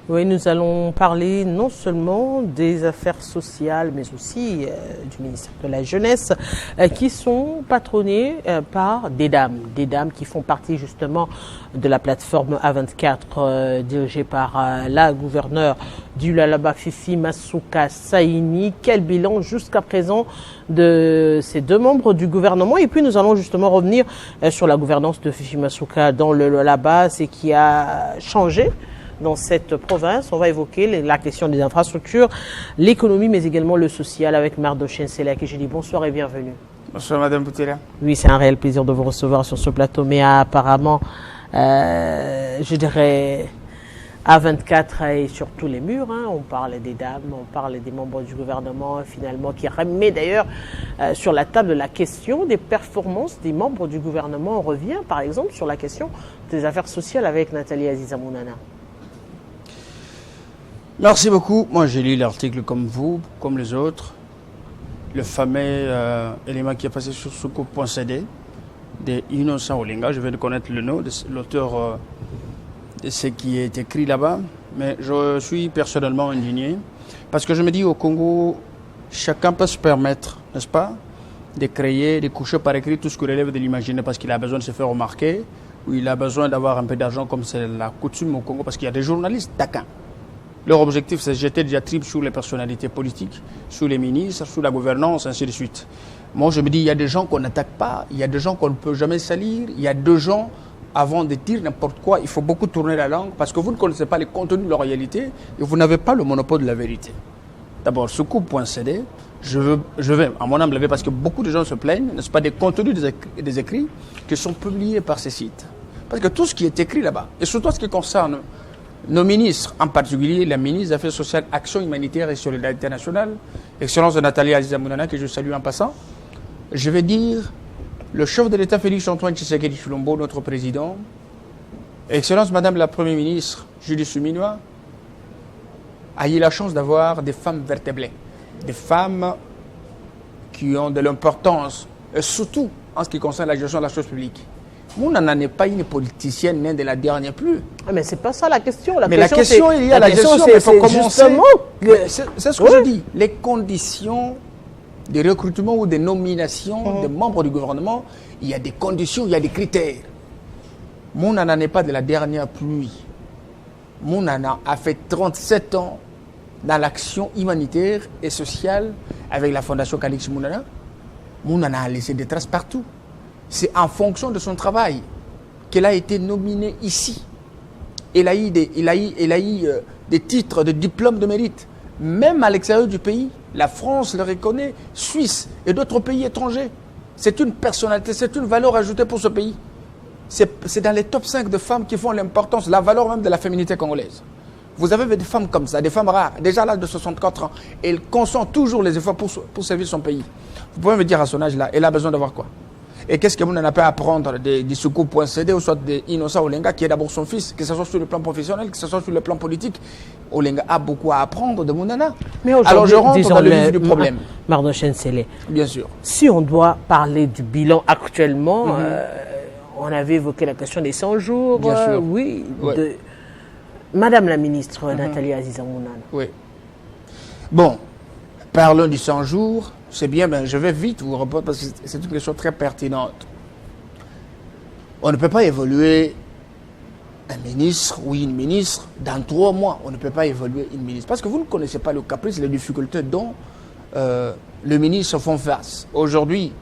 Oui, nous allons parler non seulement des affaires sociales, mais aussi du ministère de la Jeunesse, qui sont patronnées par des dames qui font partie justement de la plateforme A24 dirigée par la gouverneure du Lualaba Fifi Masuka Saini. Quel bilan jusqu'à présent de ces deux membres du gouvernement? Et puis nous allons justement revenir sur la gouvernance de Fifi Masuka dans le Lualaba, ce qui a changé dans cette province. On va évoquer la question des infrastructures, l'économie, mais également le social avec Mardochène Sélé, à qui je dis bonsoir et bienvenue. Bonsoir Madame Boutela. Oui, c'est un réel plaisir de vous recevoir sur ce plateau, mais apparemment, je dirais, A24 est sur tous les murs. On parle des dames, on parle des membres du gouvernement, finalement, qui remet d'ailleurs sur la table la question des performances des membres du gouvernement. On revient, par exemple, sur la question des affaires sociales avec Nathalie Aziza Mounana. Merci beaucoup. Moi, j'ai lu l'article comme vous, comme les autres. Le fameux élément qui est passé sur Soukou.cd de Innocent Olenga. Je viens de connaître le nom de l'auteur de ce qui est écrit là-bas. Mais je suis personnellement indigné. Parce que je me dis, au Congo, chacun peut se permettre, n'est-ce pas, de créer, de coucher par écrit tout ce qui relève de l'imaginaire parce qu'il a besoin de se faire remarquer ou il a besoin d'avoir un peu d'argent comme c'est la coutume au Congo parce qu'il y a des journalistes taquins. Leur objectif, c'est de jeter des diatribes sur les personnalités politiques, sur les ministres, sur la gouvernance, ainsi de suite. Moi, je me dis, il y a des gens qu'on n'attaque pas, il y a des gens qu'on ne peut jamais salir, il y a des gens, avant de dire n'importe quoi, il faut beaucoup tourner la langue, parce que vous ne connaissez pas les contenus de la réalité et vous n'avez pas le monopole de la vérité. D'abord, Soukou.cd, je vais, à mon âme, lever, parce que beaucoup de gens se plaignent, n'est-ce pas, des contenus des écrits qui sont publiés par ces sites. Parce que tout ce qui est écrit là-bas, et surtout ce qui concerne nos ministres, en particulier la ministre des Affaires sociales, Action humanitaire et solidarité nationale, Excellence de Nathalie Aziza Mounana, que je salue en passant, je vais dire, le chef de l'État Félix-Antoine Tshisekedi Tshilombo, notre président, Excellence Madame la Première ministre, Judith Suminwa, a eu la chance d'avoir des femmes vertébrées, des femmes qui ont de l'importance, et surtout en ce qui concerne la gestion de la chose publique. Mounana n'est pas une politicienne née de la dernière pluie. Mais c'est pas ça la question. La question il y a la gestion, mais il faut commencer. C'est ce que je dis. Les conditions de recrutement ou de nomination des membres du gouvernement, il y a des conditions, il y a des critères. Mounana n'est pas de la dernière pluie. Mounana a fait 37 ans dans l'action humanitaire et sociale avec la Fondation Calix Mounana. Mounana a laissé des traces partout. C'est en fonction de son travail qu'elle a été nominée ici. Elle a eu des titres de diplôme de mérite. Même à l'extérieur du pays, la France le reconnaît, Suisse et d'autres pays étrangers. C'est une personnalité, c'est une valeur ajoutée pour ce pays. C'est dans les top 5 de femmes qui font l'importance, la valeur même de la féminité congolaise. Vous avez des femmes comme ça, des femmes rares, déjà à l'âge de 64 ans. Elle consent toujours les efforts pour servir son pays. Vous pouvez me dire à son âge-là, elle a besoin d'avoir quoi? Et qu'est-ce que vous n'avez pas à apprendre de Soukou.cd ou soit d'Innocent Olenga, qui est d'abord son fils, que ce soit sur le plan professionnel, que ce soit sur le plan politique. Olenga a beaucoup à apprendre de Mounana. Mais alors je rentre dans le vif du problème. Mardochène Sélé. Bien sûr. Si on doit parler du bilan actuellement, on avait évoqué la question des 100 jours. Bien sûr. Oui. De Madame la ministre Nathalie Aziza Mounana. Oui. Bon, parlons du 100 jours. C'est bien, mais je vais vite vous répondre parce que c'est une question très pertinente. On ne peut pas évoluer un ministre ou une ministre dans 3 mois. On ne peut pas évoluer une ministre. Parce que vous ne connaissez pas le caprice, les difficultés dont les ministres font face. Aujourd'hui,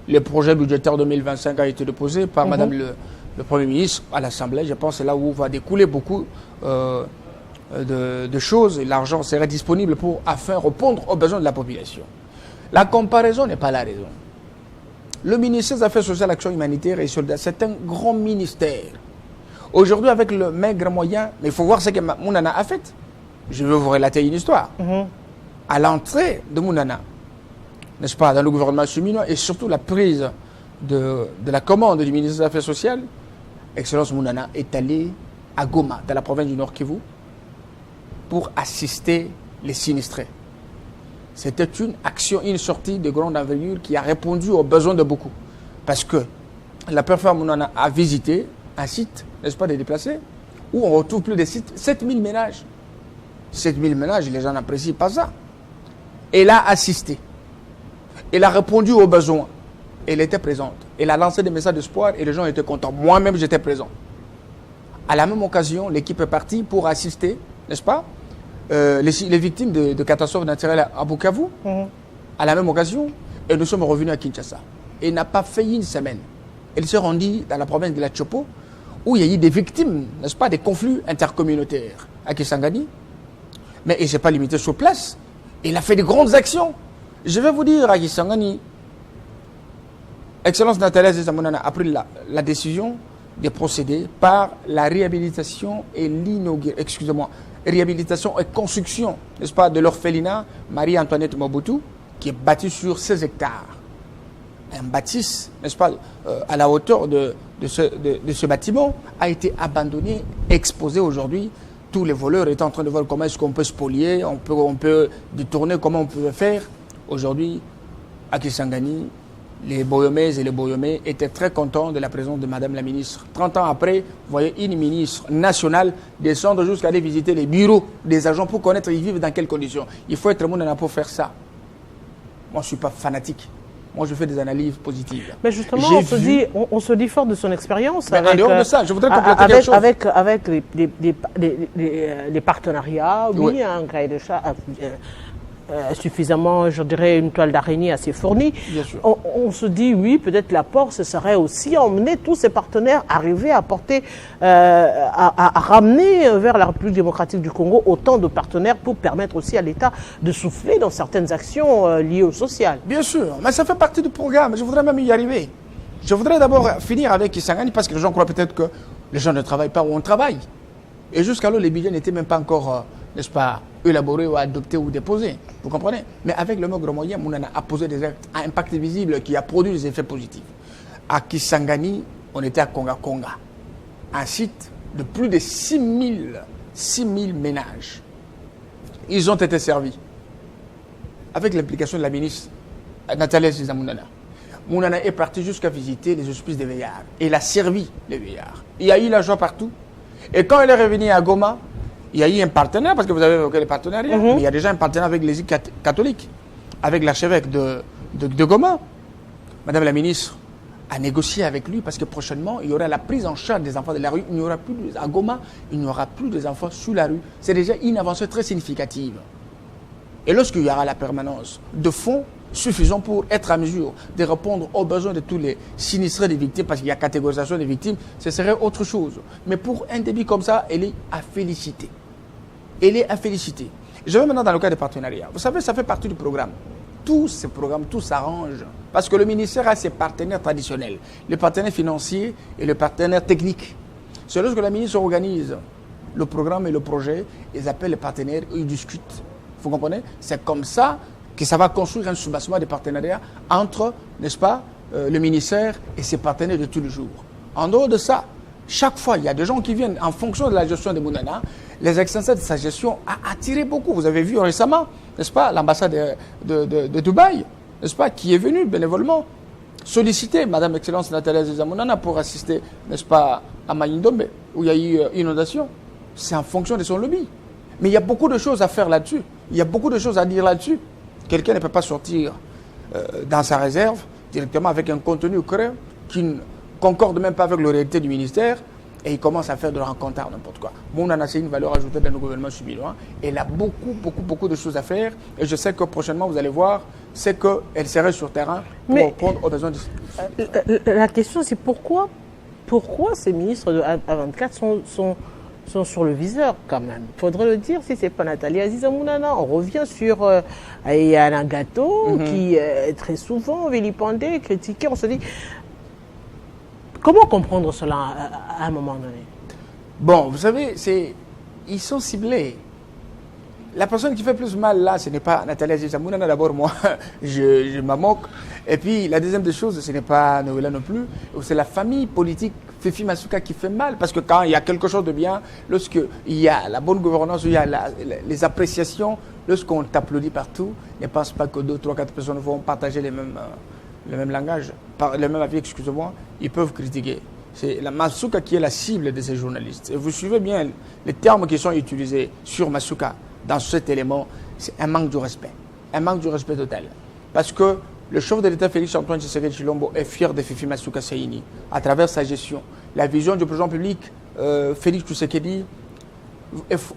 le projet budgétaire 2025 a été déposé par Madame le Premier ministre à l'Assemblée. Je pense que c'est là où va découler beaucoup de choses. L'argent serait disponible afin de répondre aux besoins de la population. La comparaison n'est pas la raison. Le ministère des Affaires sociales, Action humanitaire et solidarité, c'est un grand ministère. Aujourd'hui, avec le maigre moyen, mais il faut voir ce que Mounana a fait. Je vais vous relater une histoire. À l'entrée de Mounana, n'est-ce pas, dans le gouvernement cheminois et surtout la prise de la commande du ministère des Affaires sociales, Excellence Mounana est allée à Goma, dans la province du Nord Kivu, pour assister les sinistrés. C'était une action, une sortie de grande envergure qui a répondu aux besoins de beaucoup. Parce que la préfère Mounana a visité un site, n'est-ce pas, des déplacés, où on retrouve plus de 7000 ménages 7000 ménages, les gens n'apprécient pas ça. Elle a assisté. Elle a répondu aux besoins. Elle était présente. Elle a lancé des messages d'espoir et les gens étaient contents. Moi-même, j'étais présent. À la même occasion, l'équipe est partie pour assister, n'est-ce pas, les victimes de catastrophes naturelles à Bukavu. À la même occasion, et nous sommes revenus à Kinshasa. Elle n'a pas fait une semaine. Elle s'est rendue dans la province de la Tchopo, où il y a eu des victimes, n'est-ce pas, des conflits intercommunautaires à Kisangani. Mais elle ne s'est pas limitée sur place. Elle a fait de grandes actions. Je vais vous dire à Kisangani, Excellence Nathalie Zamounana a pris la décision de procéder par la réhabilitation et réhabilitation et construction, n'est-ce pas, de l'orphelinat Marie-Antoinette Mobutu, qui est bâti sur 16 hectares. Un bâtisse, n'est-ce pas, à la hauteur de ce bâtiment, a été abandonné, exposé aujourd'hui. Tous les voleurs étaient en train de voir comment est-ce qu'on peut spolier, on peut détourner, comment on peut faire. Aujourd'hui, à Kisangani, les Boyomais et les Boyomais étaient très contents de la présence de Madame la ministre. 30 ans après, vous voyez une ministre nationale descendre jusqu'à aller visiter les bureaux des agents pour connaître ils vivent dans quelles conditions. Il faut être monde pour faire ça. Moi, je ne suis pas fanatique. Moi, je fais des analyses positives. Mais justement, on se dit fort de son expérience. En dehors de ça, je voudrais compléter quelque chose. Avec les partenariats, oui, un cahier de charge suffisamment, je dirais, une toile d'araignée assez fournie. Bien sûr. On se dit, oui, peut-être l'apport, ce serait aussi emmener tous ces partenaires, arriver à porter, à ramener vers la République démocratique du Congo autant de partenaires pour permettre aussi à l'État de souffler dans certaines actions liées au social. Bien sûr, mais ça fait partie du programme. Je voudrais même y arriver. Je voudrais d'abord finir avec Kisangani parce que les gens croient peut-être que les gens ne travaillent pas où on travaille. Et jusqu'alors, les budgets n'étaient même pas encore, n'est-ce pas, élaborés ou adoptés ou déposés. Vous comprenez? Mais avec le maigre moyen, Mounana a posé des actes à impact visible qui a produit des effets positifs. À Kisangani, on était à Konga-Konga, un site de plus de 6000 ménages. Ils ont été servis avec l'implication de la ministre Nathalie Zamounana. Mounana est parti jusqu'à visiter les hospices des vieillards. Il a servi les vieillards. Il y a eu la joie partout. Et quand elle est revenue à Goma, il y a eu un partenaire, parce que vous avez évoqué les partenariats, mais il y a déjà un partenaire avec l'Église catholique, avec l'archevêque de Goma. Madame la ministre a négocié avec lui, parce que prochainement, il y aura la prise en charge des enfants de la rue. Il n'y aura plus, à Goma, il n'y aura plus des enfants sous la rue. C'est déjà une avancée très significative. Et lorsqu'il y aura la permanence de fonds suffisant pour être à mesure de répondre aux besoins de tous les sinistrés des victimes, parce qu'il y a catégorisation des victimes, ce serait autre chose. Mais pour un débit comme ça, elle est à féliciter. Elle est à féliciter. Je vais maintenant dans le cas des partenariats. Vous savez, ça fait partie du programme. Tous ces programmes, tout s'arrange. Parce que le ministère a ses partenaires traditionnels, les partenaires financiers et les partenaires techniques. C'est lorsque la ministre organise le programme et le projet, ils appellent les partenaires, ils discutent. Vous comprenez? C'est comme ça que ça va construire un soubassement de partenariats entre, n'est-ce pas, le ministère et ses partenaires de tous les jours. En dehors de ça, chaque fois, il y a des gens qui viennent en fonction de la gestion de Mounana. Les extensions de sa gestion a attiré beaucoup. Vous avez vu récemment, n'est-ce pas, l'ambassade de Dubaï, n'est-ce pas, qui est venue bénévolement solliciter Madame Excellence Nathalie Zamounana pour assister, n'est-ce pas, à Mayindombe, où il y a eu inondation. C'est en fonction de son lobby. Mais il y a beaucoup de choses à faire là-dessus. Il y a beaucoup de choses à dire là-dessus. Quelqu'un ne peut pas sortir dans sa réserve directement avec un contenu creux qui ne concorde même pas avec la réalité du ministère et il commence à faire de la rencontre n'importe quoi. Mounana, c'est une valeur ajoutée dans le gouvernement subinois. Elle a beaucoup de choses à faire et je sais que prochainement, vous allez voir, c'est qu'elle serait sur terrain pour répondre aux besoins de... La question, c'est pourquoi ces ministres de A24 sont sur le viseur quand même. Il faudrait le dire, si ce n'est pas Nathalie Aziza-Mounana. On revient sur Alain Gâteau qui est très souvent vilipendé, critiqué. On se dit, comment comprendre cela à un moment donné? Bon, vous savez, ils sont ciblés. La personne qui fait plus mal là, ce n'est pas Nathalie Aziza-Mounana. D'abord, moi, je m'en moque. Et puis, la deuxième des choses, ce n'est pas Noëlla non plus. C'est la famille politique Fifi Masuka qui fait mal. Parce que quand il y a quelque chose de bien, lorsqu'il y a la bonne gouvernance, il y a les appréciations, lorsqu'on t'applaudit partout, ne pense pas que 2, 3, 4 personnes vont partager le même langage, le même avis, excusez-moi, ils peuvent critiquer. C'est la Masuka qui est la cible de ces journalistes. Et vous suivez bien les termes qui sont utilisés sur Masuka dans cet élément, c'est un manque de respect. Un manque de respect total. Parce que le chef de l'État, Félix Antoine Tshisekedi Tshilombo, est fier de Fifi Masuka Saini à travers sa gestion. La vision du président public, Félix Tshisekedi,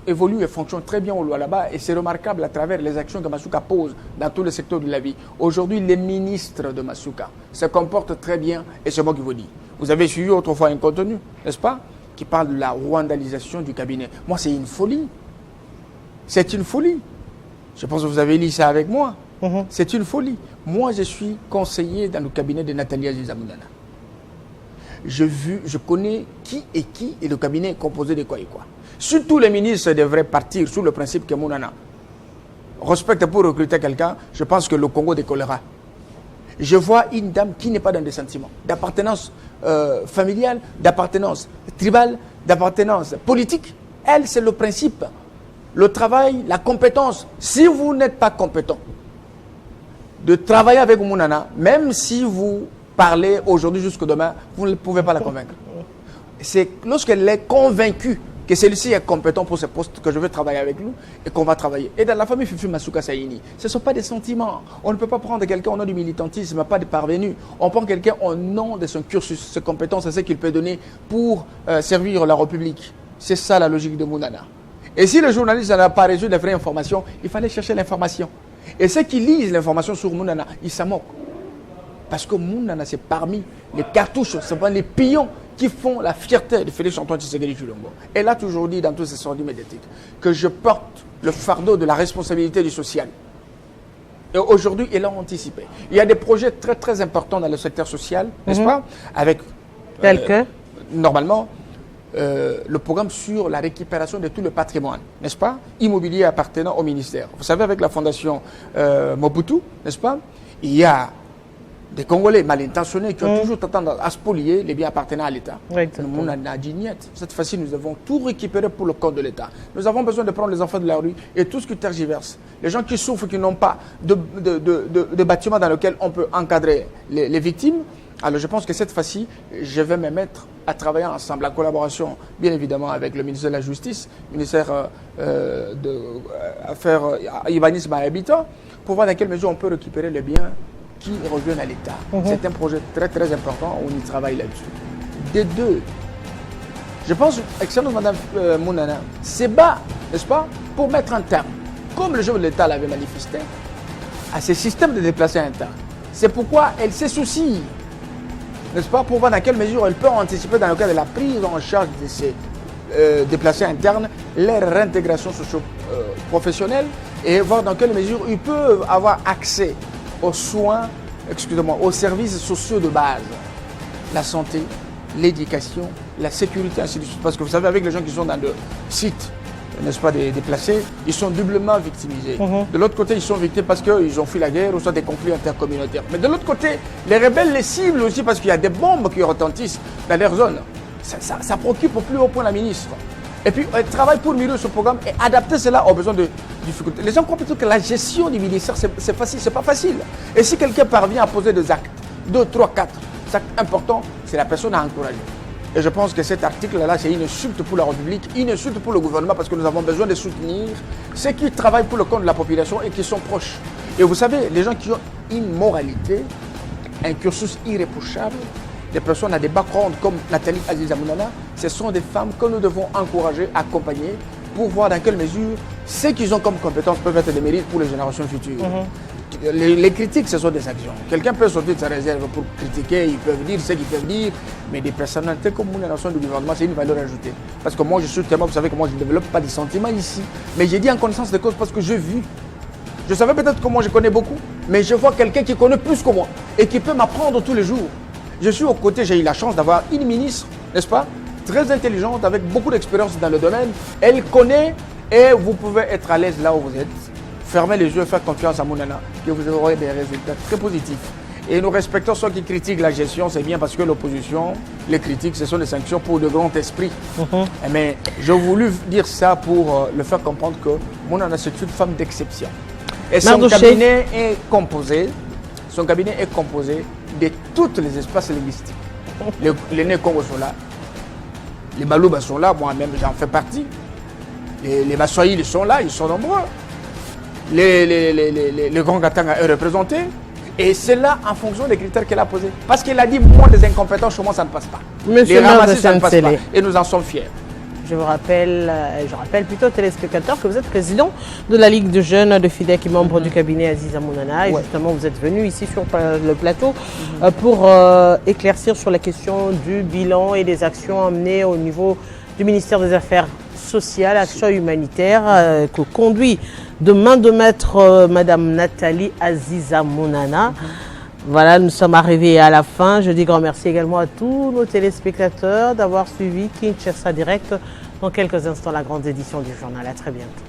évolue et fonctionne très bien au Lualaba et c'est remarquable à travers les actions que Masuka pose dans tous les secteurs de la vie. Aujourd'hui, les ministres de Masuka se comportent très bien et c'est moi qui vous dis. Vous avez suivi autrefois un contenu, n'est-ce pas, qui parle de la rwandalisation du cabinet. Moi, c'est une folie. C'est une folie. Je pense que vous avez lu ça avec moi. C'est une folie. Moi, je suis conseiller dans le cabinet de Nathalie Aziza Mounana. Je connais qui et le cabinet est composé de quoi et quoi. Surtout les ministres devraient partir sous le principe que Mounana respecte pour recruter quelqu'un. Je pense que le Congo décollera. Je vois une dame qui n'est pas dans des sentiments d'appartenance familiale, d'appartenance tribale, d'appartenance politique. Elle, c'est le principe. Le travail, la compétence. Si vous n'êtes pas compétent de travailler avec Mounana, même si vous parlez aujourd'hui jusqu'à demain, vous ne pouvez pas la convaincre. C'est lorsqu'elle est convaincue que celui-ci est compétent pour ce poste que je veux travailler avec lui et qu'on va travailler. Et dans la famille Fifi Masuka Saini, ce ne sont pas des sentiments. On ne peut pas prendre quelqu'un au nom du militantisme, pas de parvenu. On prend quelqu'un au nom de son cursus, ses compétences, et ce qu'il peut donner pour servir la République. C'est ça la logique de Mounana. Et si le journaliste n'a pas reçu les vraies informations, il fallait chercher l'information. Et ceux qui lisent l'information sur Mounana, ils s'en moquent. Parce que Mounana, c'est parmi les cartouches, c'est parmi les pions qui font la fierté de Félix Antoine Tshisekedi Tshilombo. Elle a toujours dit dans tous ses sorties médiatiques que je porte le fardeau de la responsabilité du social. Et aujourd'hui, elle a anticipé. Il y a des projets très très importants dans le secteur social, n'est-ce pas? Avec Tel que normalement le programme sur la récupération de tout le patrimoine, n'est-ce pas? Immobilier appartenant au ministère. Vous savez, avec la fondation Mobutu, n'est-ce pas? Il y a des Congolais mal intentionnés qui ont toujours tendance à spolier les biens appartenant à l'État. Nous, on a dit niet. Cette fois-ci, nous avons tout récupéré pour le compte de l'État. Nous avons besoin de prendre les enfants de la rue et tout ce qui tergiverse. Les gens qui souffrent, qui n'ont pas de bâtiment dans lequel on peut encadrer les victimes. Alors je pense que cette fois-ci, je vais me mettre à travailler ensemble, en collaboration, bien évidemment, avec le ministère de la Justice, le ministère de Affaires Urbanisme et Habitat, pour voir dans quelle mesure on peut récupérer les biens qui reviennent à l'État. C'est un projet très très important, on y travaille là-dessus. Des deux, je pense, excellente Madame Mounana, c'est bas, n'est-ce pas, pour mettre un terme, comme le chef de l'État l'avait manifesté, à ces systèmes de déplacés internes. C'est pourquoi elle se soucie, n'est-ce pas, pour voir dans quelle mesure elle peut anticiper dans le cadre de la prise en charge de ces déplacés internes, leur réintégration socio-professionnelle et voir dans quelle mesure ils peuvent avoir accès aux soins, aux services sociaux de base, la santé, l'éducation, la sécurité, ainsi de suite. Parce que vous savez, avec les gens qui sont dans le site, n'est-ce pas, des déplacés, ils sont doublement victimisés. De l'autre côté, ils sont victimes parce qu'ils ont fui la guerre ou soit des conflits intercommunautaires. Mais de l'autre côté, les rebelles les ciblent aussi parce qu'il y a des bombes qui retentissent dans leur zone. Ça préoccupe au plus haut point la ministre. Et puis, elle travaille pour mieux ce programme et adapter cela aux besoins de difficultés. Les gens croient plutôt que la gestion du ministère, c'est facile. C'est pas facile. Et si quelqu'un parvient à poser des actes, 2, 3, 4, c'est important, c'est la personne à encourager. Et je pense que cet article-là, c'est une insulte pour la République, une insulte pour le gouvernement, parce que nous avons besoin de soutenir ceux qui travaillent pour le compte de la population et qui sont proches. Et vous savez, les gens qui ont une moralité, un cursus irréprochable, des personnes à des backgrounds comme Nathalie Aziza Mounana, ce sont des femmes que nous devons encourager, accompagner, pour voir dans quelle mesure ceux qu'ils ont comme compétences peuvent être des mérites pour les générations futures. Les critiques, ce sont des actions. Quelqu'un peut sortir de sa réserve pour critiquer, ils peuvent dire ce qu'ils peuvent dire, mais des personnalités comme Mounana du gouvernement, c'est une valeur ajoutée. Parce que moi, je suis tellement, vous savez que moi, je ne développe pas des sentiments ici, mais j'ai dit en connaissance de cause parce que j'ai vu. Je savais peut-être que moi, je connais beaucoup, mais je vois quelqu'un qui connaît plus que moi et qui peut m'apprendre tous les jours. Je suis aux côtés, j'ai eu la chance d'avoir une ministre, n'est-ce pas, très intelligente, avec beaucoup d'expérience dans le domaine. Elle connaît et vous pouvez être à l'aise là où vous êtes. Fermez les yeux, faire confiance à Mounana, que vous aurez des résultats très positifs. Et nous respectons ceux qui critiquent la gestion, c'est bien parce que l'opposition, les critiques, ce sont des sanctions pour de grands esprits. Mais j'ai voulu dire ça pour le faire comprendre que Mounana, c'est une femme d'exception. Et son cabinet est composé de tous les espaces linguistiques. Les Né-Congo sont là, les Balouba sont là, moi-même j'en fais partie. Les Massoïs, ils sont là, ils sont nombreux. Les grands Gatanga est représenté. Et c'est là en fonction des critères qu'elle a posés. Parce qu'elle a dit, moi, les incompétents, chez moi, ça ne passe pas. Monsieur les le maire ramassés, de ça ne passe pas. Sainte-Célé. Et nous en sommes fiers. Je rappelle plutôt aux téléspectateurs que vous êtes président de la Ligue de jeunes de FIDEC et membre du cabinet Aziza Mounana. Et justement, vous êtes venu ici sur le plateau pour éclaircir sur la question du bilan et des actions amenées au niveau du ministère des Affaires sociales, actions humanitaires, que conduit de main de maître Madame Nathalie Aziza Mounana. Voilà, nous sommes arrivés à la fin. Je dis grand merci également à tous nos téléspectateurs d'avoir suivi Kinshasa Direct. Dans quelques instants, la grande édition du journal. À très bientôt.